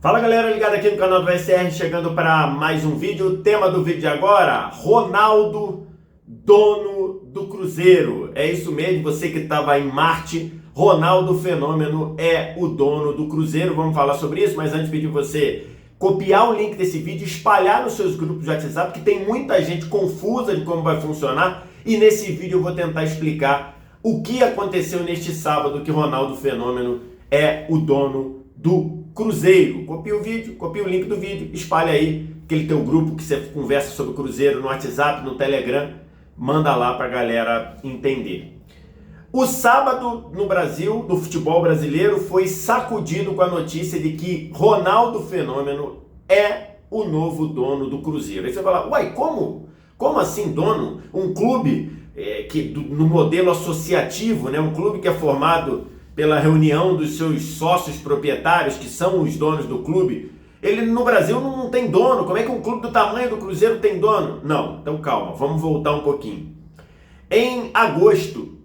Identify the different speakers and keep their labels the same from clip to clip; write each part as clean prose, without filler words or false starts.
Speaker 1: Fala galera, ligado aqui no canal do VSR, chegando para mais um vídeo. O tema do vídeo de agora, Ronaldo, dono do Cruzeiro. É isso mesmo, você que estava em Marte, Ronaldo Fenômeno é o dono do Cruzeiro. Vamos falar sobre isso, mas antes pedir você copiar o link desse vídeo, espalhar nos seus grupos de WhatsApp, que tem muita gente confusa de como vai funcionar. E nesse vídeo eu vou tentar explicar o que aconteceu neste sábado que Ronaldo Fenômeno é o dono do Cruzeiro. Copia o vídeo, copia o link do vídeo, espalha aí aquele teu grupo que você conversa sobre o Cruzeiro no WhatsApp, no Telegram, manda lá pra galera entender. O sábado no Brasil, no futebol brasileiro, foi sacudido com a notícia de que Ronaldo Fenômeno é o novo dono do Cruzeiro. Aí você vai falar, uai, como? Como assim dono? Um clube no modelo associativo, né? Um clube que é formado pela reunião dos seus sócios proprietários, que são os donos do clube. Ele no Brasil não tem dono. Como é que um clube do tamanho do Cruzeiro tem dono? Não, então calma, vamos voltar um pouquinho. Em agosto,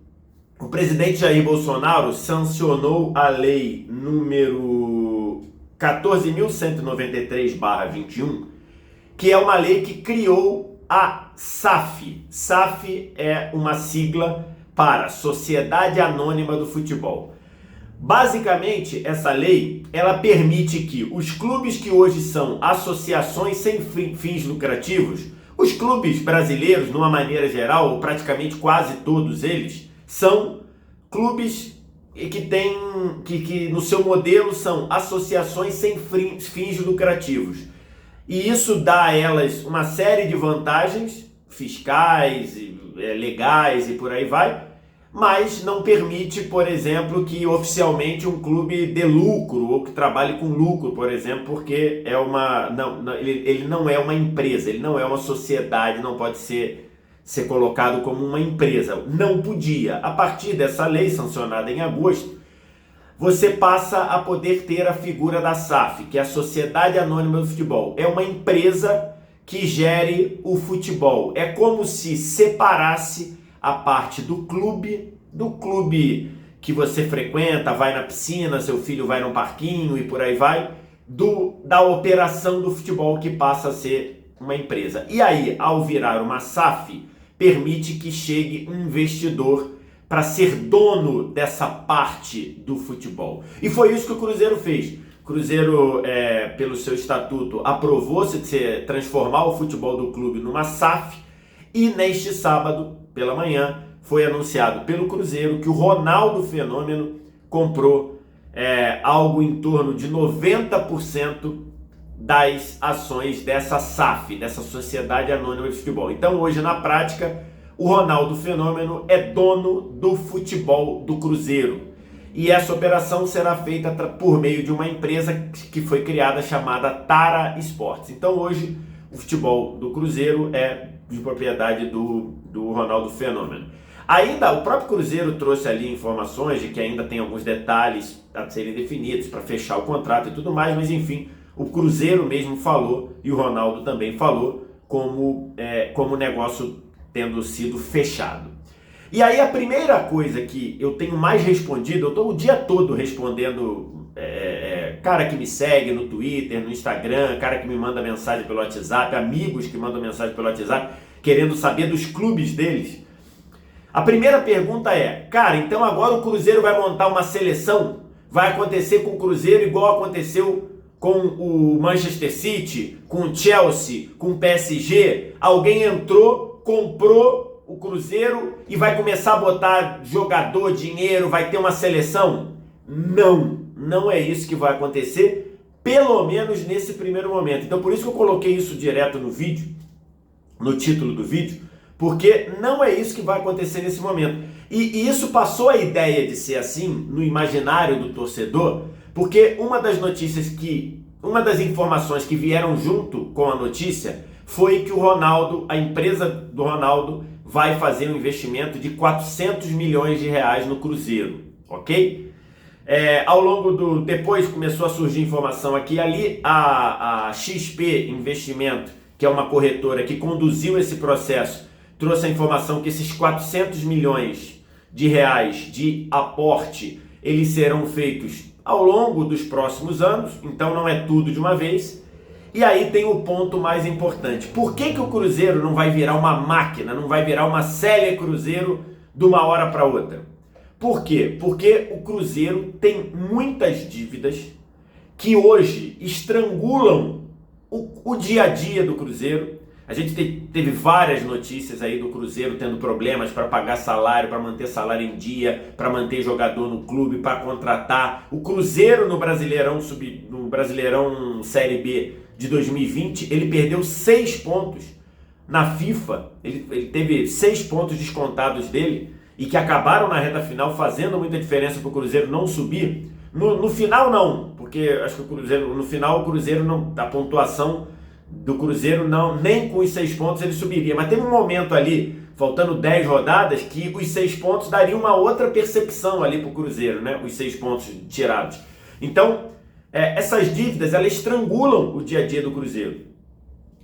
Speaker 1: o presidente Jair Bolsonaro sancionou a lei número 14.193/21, que é uma lei que criou a SAF. SAF é uma sigla para Sociedade Anônima do Futebol. Basicamente, essa lei, ela permite que os clubes que hoje são associações sem fins lucrativos, os clubes brasileiros, de uma maneira geral, ou praticamente quase todos eles, são clubes que no seu modelo são associações sem fins lucrativos. E isso dá a elas uma série de vantagens fiscais, legais e por aí vai, mas não permite, por exemplo, que oficialmente um clube dê lucro ou que trabalhe com lucro, por exemplo, porque ele não é uma empresa, ele não é uma sociedade, não pode ser colocado como uma empresa. Não podia. A partir dessa lei sancionada em agosto, você passa a poder ter a figura da SAF, que é a Sociedade Anônima do Futebol. É uma empresa que gere o futebol. É como se separasse a parte do clube que você frequenta, vai na piscina, seu filho vai no parquinho e por aí vai, da operação do futebol, que passa a ser uma empresa. E aí, ao virar uma SAF, permite que chegue um investidor para ser dono dessa parte do futebol. E foi isso que o Cruzeiro fez. O Cruzeiro, pelo seu estatuto, aprovou-se de transformar o futebol do clube numa SAF, e neste sábado, pela manhã, foi anunciado pelo Cruzeiro que o Ronaldo Fenômeno comprou algo em torno de 90% das ações dessa SAF, dessa Sociedade Anônima de Futebol. Então hoje, na prática, o Ronaldo Fenômeno é dono do futebol do Cruzeiro. E essa operação será feita por meio de uma empresa que foi criada chamada Tara Esportes. Então hoje, o futebol do Cruzeiro é de propriedade do Ronaldo Fenômeno. Ainda o próprio Cruzeiro trouxe ali informações de que ainda tem alguns detalhes a serem definidos para fechar o contrato e tudo mais, mas enfim, o Cruzeiro mesmo falou e o Ronaldo também falou como o negócio tendo sido fechado. E aí a primeira coisa que eu tenho mais respondido, eu estou o dia todo respondendo cara que me segue no Twitter, no Instagram, cara que me manda mensagem pelo WhatsApp, amigos que mandam mensagem pelo WhatsApp, querendo saber dos clubes deles. A primeira pergunta é, cara, então agora o Cruzeiro vai montar uma seleção? Vai acontecer com o Cruzeiro igual aconteceu com o Manchester City, com o Chelsea, com o PSG? Alguém entrou, comprou o Cruzeiro e vai começar a botar jogador, dinheiro, vai ter uma seleção? Não é isso que vai acontecer, pelo menos nesse primeiro momento. Então por isso que eu coloquei isso direto no vídeo, no título do vídeo, porque não é isso que vai acontecer nesse momento. E isso passou a ideia de ser assim no imaginário do torcedor, porque uma das informações que vieram junto com a notícia foi que o Ronaldo, a empresa do Ronaldo, vai fazer um investimento de 400 milhões de reais no Cruzeiro, ok? Depois começou a surgir informação aqui e ali, a XP Investimento, que é uma corretora que conduziu esse processo, trouxe a informação que esses 400 milhões de reais de aporte, eles serão feitos ao longo dos próximos anos, então não é tudo de uma vez. E aí tem o ponto mais importante. Por que o Cruzeiro não vai virar uma máquina, não vai virar uma Célia Cruzeiro de uma hora para outra? Por quê? Porque o Cruzeiro tem muitas dívidas que hoje estrangulam o dia a dia do Cruzeiro. A gente teve várias notícias aí do Cruzeiro tendo problemas para pagar salário, para manter salário em dia, para manter jogador no clube, para contratar. O Cruzeiro no Brasileirão Série B de 2020, ele perdeu 6 pontos na FIFA. Ele teve 6 pontos descontados dele e que acabaram na reta final fazendo muita diferença para o Cruzeiro não subir. No final não, porque acho que no final o Cruzeiro não, a pontuação do Cruzeiro não, nem com os 6 pontos ele subiria, mas teve um momento ali, faltando 10 rodadas, que os 6 pontos dariam uma outra percepção ali para o Cruzeiro, né? Os 6 pontos tirados. Então, essas dívidas, elas estrangulam o dia a dia do Cruzeiro.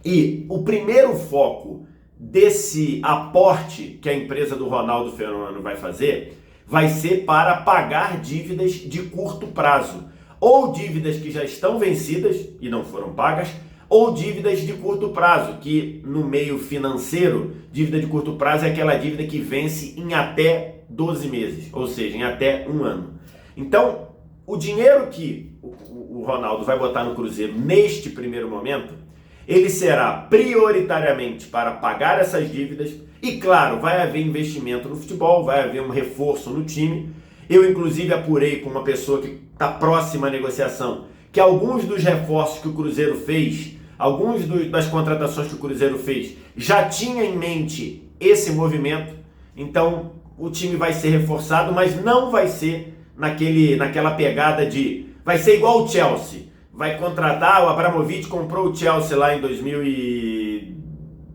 Speaker 1: E o primeiro foco desse aporte que a empresa do Ronaldo Fenômeno vai fazer, vai ser para pagar dívidas de curto prazo, ou dívidas que já estão vencidas e não foram pagas, ou dívidas de curto prazo, que no meio financeiro, dívida de curto prazo é aquela dívida que vence em até 12 meses, ou seja, em até um ano. Então, o dinheiro que o Ronaldo vai botar no Cruzeiro neste primeiro momento, ele será prioritariamente para pagar essas dívidas e, claro, vai haver investimento no futebol, vai haver um reforço no time. Eu, inclusive, apurei com uma pessoa que está próxima à negociação que alguns dos reforços que o Cruzeiro fez, das contratações que o Cruzeiro fez, já tinha em mente esse movimento. Então, o time vai ser reforçado, mas não vai ser naquela pegada de... Vai ser igual o Chelsea. Vai contratar, o Abramovich comprou o Chelsea lá em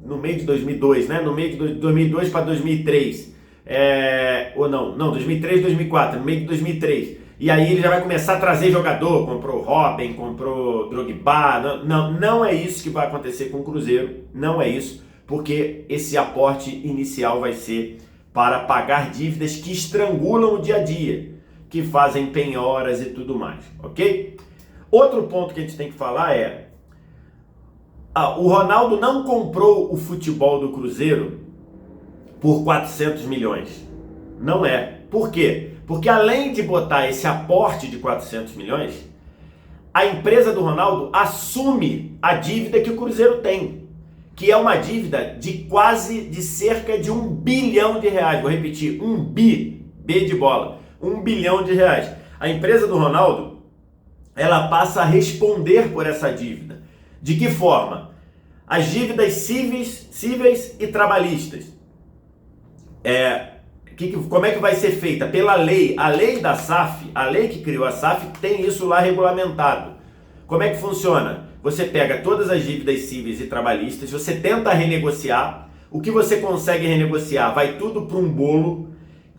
Speaker 1: no meio de 2002, né? No meio de 2002 para 2003. Ou não, 2003, 2004, no meio de 2003. E aí ele já vai começar a trazer jogador, comprou Robin, comprou Drogba. Não é isso que vai acontecer com o Cruzeiro, não é isso, porque esse aporte inicial vai ser para pagar dívidas que estrangulam o dia a dia, que fazem penhoras e tudo mais, ok? Outro ponto que a gente tem que falar é, o Ronaldo não comprou o futebol do Cruzeiro por 400 milhões, não é. Por quê? Porque além de botar esse aporte de 400 milhões, a empresa do Ronaldo assume a dívida que o Cruzeiro tem, que é uma dívida de cerca de 1 bilhão de reais. Vou repetir, B de bola, 1 bilhão de reais. A empresa do Ronaldo, ela passa a responder por essa dívida. De que forma? As dívidas cíveis e trabalhistas. Como é que vai ser feita? Pela lei, a lei da SAF, a lei que criou a SAF tem isso lá regulamentado. Como é que funciona? Você pega todas as dívidas cíveis e trabalhistas, você tenta renegociar, o que você consegue renegociar vai tudo para um bolo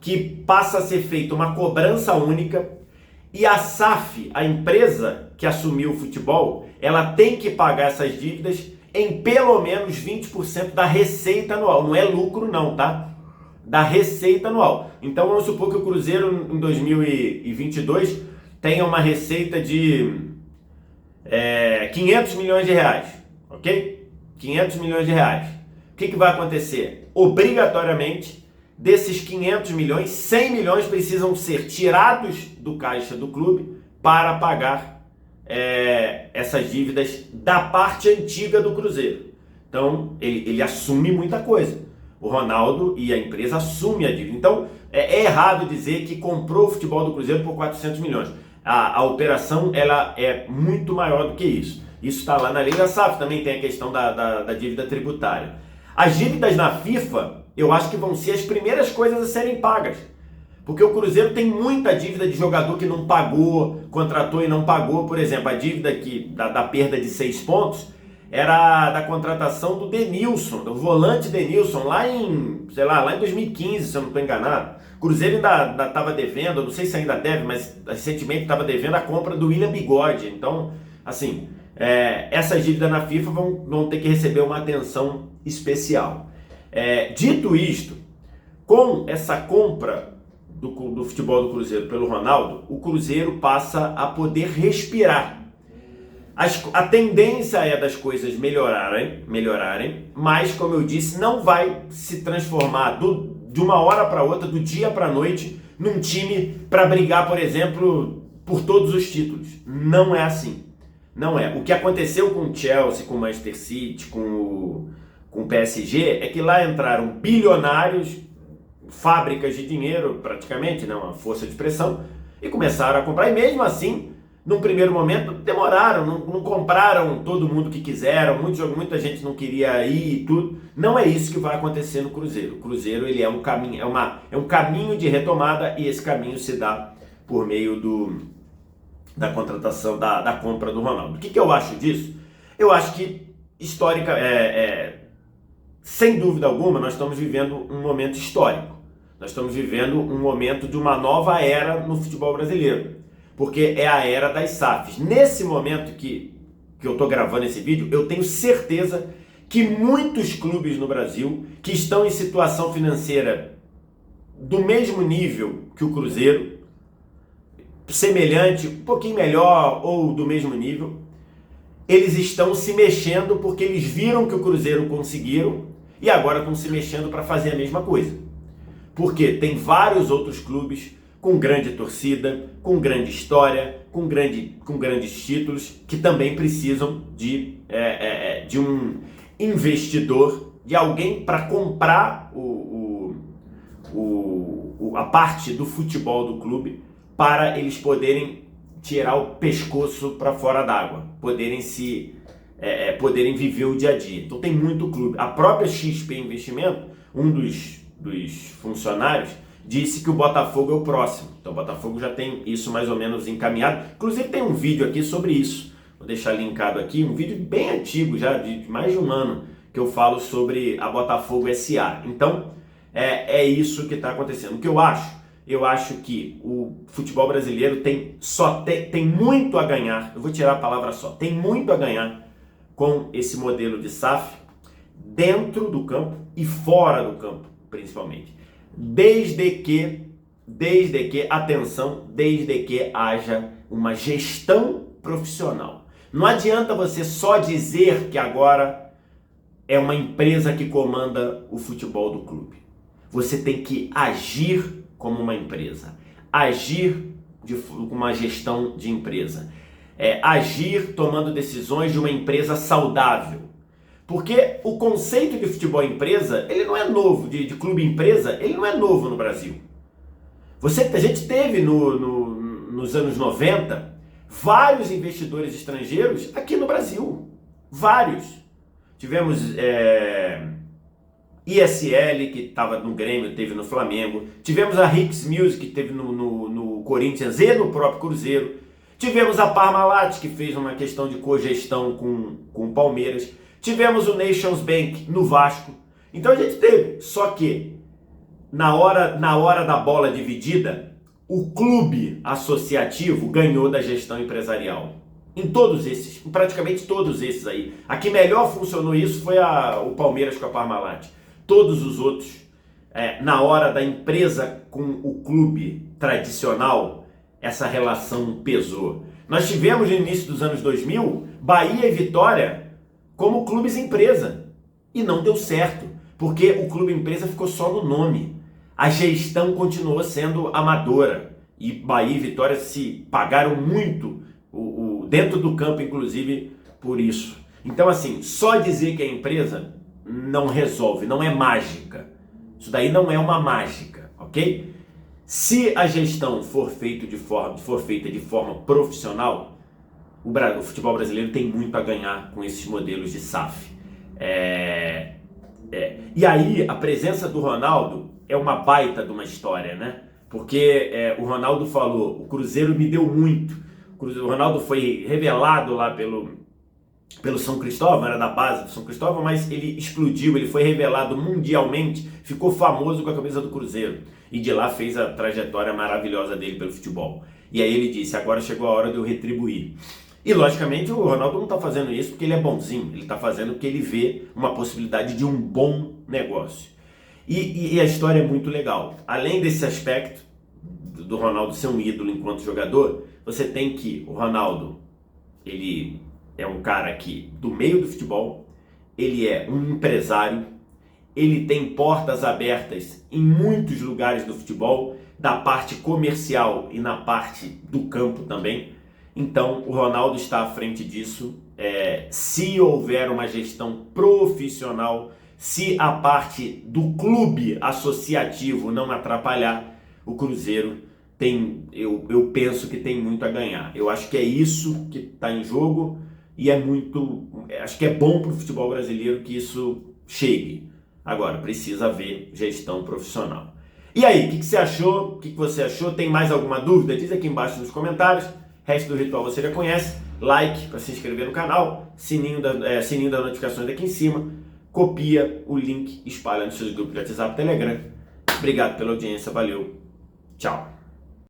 Speaker 1: que passa a ser feita uma cobrança única e a SAF, a empresa que assumiu o futebol, ela tem que pagar essas dívidas em pelo menos 20% da receita anual, não é lucro não, tá? Da receita anual. Então vamos supor que o Cruzeiro em 2022 tenha uma receita de 500 milhões de reais, ok? 500 milhões de reais. O que vai acontecer? Obrigatoriamente, desses 500 milhões, 100 milhões precisam ser tirados do caixa do clube para pagar essas dívidas da parte antiga do Cruzeiro. Então ele assume muita coisa. O Ronaldo e a empresa assumem a dívida. Então, é errado dizer que comprou o futebol do Cruzeiro por 400 milhões. A operação ela é muito maior do que isso. Isso está lá na lei da SAF, também tem a questão da dívida tributária. As dívidas na FIFA, eu acho que vão ser as primeiras coisas a serem pagas. Porque o Cruzeiro tem muita dívida de jogador que não pagou, contratou e não pagou. Por exemplo, a dívida da perda de 6 pontos era da contratação do Denilson, do volante Denilson, lá em 2015, se eu não estou enganado. O Cruzeiro ainda estava devendo, eu não sei se ainda deve, mas recentemente estava devendo a compra do William Bigode. Então, assim, essas dívidas na FIFA vão ter que receber uma atenção especial. Dito isto, com essa compra do futebol do Cruzeiro pelo Ronaldo, o Cruzeiro passa a poder respirar. A tendência é das coisas melhorarem, mas, como eu disse, não vai se transformar de uma hora para outra, do dia para a noite, num time para brigar, por exemplo, por todos os títulos. Não é assim. Não é. O que aconteceu com o Chelsea, com o Manchester City, com o PSG, é que lá entraram bilionários, fábricas de dinheiro, praticamente, não, uma força de expressão, e começaram a comprar. E mesmo assim, num primeiro momento, demoraram, não compraram todo mundo que quiseram, muita gente não queria ir e tudo. Não é isso que vai acontecer no Cruzeiro. O Cruzeiro, ele é um caminho, é um caminho de retomada, e esse caminho se dá por meio da contratação, da compra do Ronaldo. O que eu acho disso? Eu acho que, sem dúvida alguma, nós estamos vivendo um momento histórico. Nós estamos vivendo um momento de uma nova era no futebol brasileiro, porque é a era das SAFs. Nesse momento que eu estou gravando esse vídeo, eu tenho certeza que muitos clubes no Brasil que estão em situação financeira do mesmo nível que o Cruzeiro, semelhante, um pouquinho melhor ou do mesmo nível, eles estão se mexendo porque eles viram que o Cruzeiro conseguiram e agora estão se mexendo para fazer a mesma coisa. Porque tem vários outros clubes com grande torcida, com grande história, com grandes títulos, que também precisam de um investidor, de alguém para comprar a parte do futebol do clube, para eles poderem tirar o pescoço para fora d'água, poderem viver o dia a dia. Então tem muito clube. A própria XP Investimento, um dos funcionários, disse que o Botafogo é o próximo. Então o Botafogo já tem isso mais ou menos encaminhado. Inclusive tem um vídeo aqui sobre isso. Vou deixar linkado aqui, um vídeo bem antigo, já de mais de um ano, que eu falo sobre a Botafogo SA. Então é isso que está acontecendo. O que eu acho? Eu acho que o futebol brasileiro tem muito a ganhar. Eu vou tirar a palavra só. Tem muito a ganhar com esse modelo de SAF dentro do campo e fora do campo, principalmente. Desde que haja uma gestão profissional. Não adianta você só dizer que agora é uma empresa que comanda o futebol do clube. Você tem que agir como uma empresa, agir com uma gestão de empresa, agir tomando decisões de uma empresa saudável. Porque o conceito de futebol empresa, ele não é novo, de clube empresa, ele não é novo no Brasil. A gente teve nos anos 90 vários investidores estrangeiros aqui no Brasil, vários. Tivemos ISL, que estava no Grêmio, teve no Flamengo. Tivemos a Hicks Music, que teve no Corinthians e no próprio Cruzeiro. Tivemos a Parmalat, que fez uma questão de cogestão com o Palmeiras. Tivemos o Nations Bank no Vasco. Então a gente teve. Só que, na hora da bola dividida, o clube associativo ganhou da gestão empresarial. Em praticamente todos esses aí. A que melhor funcionou isso foi o Palmeiras com a Parmalat. Todos os outros, na hora da empresa com o clube tradicional, essa relação pesou. Nós tivemos no início dos anos 2000, Bahia e Vitória como clubes empresa. E não deu certo, porque o clube empresa ficou só no nome. A gestão continuou sendo amadora. E Bahia e Vitória se pagaram muito, dentro do campo, inclusive, por isso. Então, assim, só dizer que é empresa não resolve, não é mágica. Isso daí não é uma mágica, ok? Se a gestão for feita de forma profissional, o futebol brasileiro tem muito a ganhar com esses modelos de SAF. E aí, a presença do Ronaldo é uma baita de uma história, né? Porque o Ronaldo falou, o Cruzeiro me deu muito. O Ronaldo foi revelado lá pelo São Cristóvão, era da base do São Cristóvão, mas ele explodiu, ele foi revelado mundialmente, ficou famoso com a camisa do Cruzeiro. E de lá fez a trajetória maravilhosa dele pelo futebol. E aí ele disse, agora chegou a hora de eu retribuir. E logicamente o Ronaldo não está fazendo isso porque ele é bonzinho, ele está fazendo porque ele vê uma possibilidade de um bom negócio. E a história é muito legal. Além desse aspecto, do Ronaldo ser um ídolo enquanto jogador, você tem que o Ronaldo, ele é um cara aqui do meio do futebol, ele é um empresário, ele tem portas abertas em muitos lugares do futebol, da parte comercial e na parte do campo também. Então o Ronaldo está à frente disso. Se houver uma gestão profissional, se a parte do clube associativo não atrapalhar, o Cruzeiro eu penso que tem muito a ganhar. Eu acho que é isso que está em jogo e acho que é bom para o futebol brasileiro que isso chegue. Agora, precisa haver gestão profissional. E aí, o que você achou? O que você achou? Tem mais alguma dúvida? Diz aqui embaixo nos comentários. O resto do ritual você já conhece. Like para se inscrever no canal, sininho das notificações aqui em cima. Copia o link, espalha nos seus grupos de WhatsApp e Telegram. Obrigado pela audiência, valeu, tchau.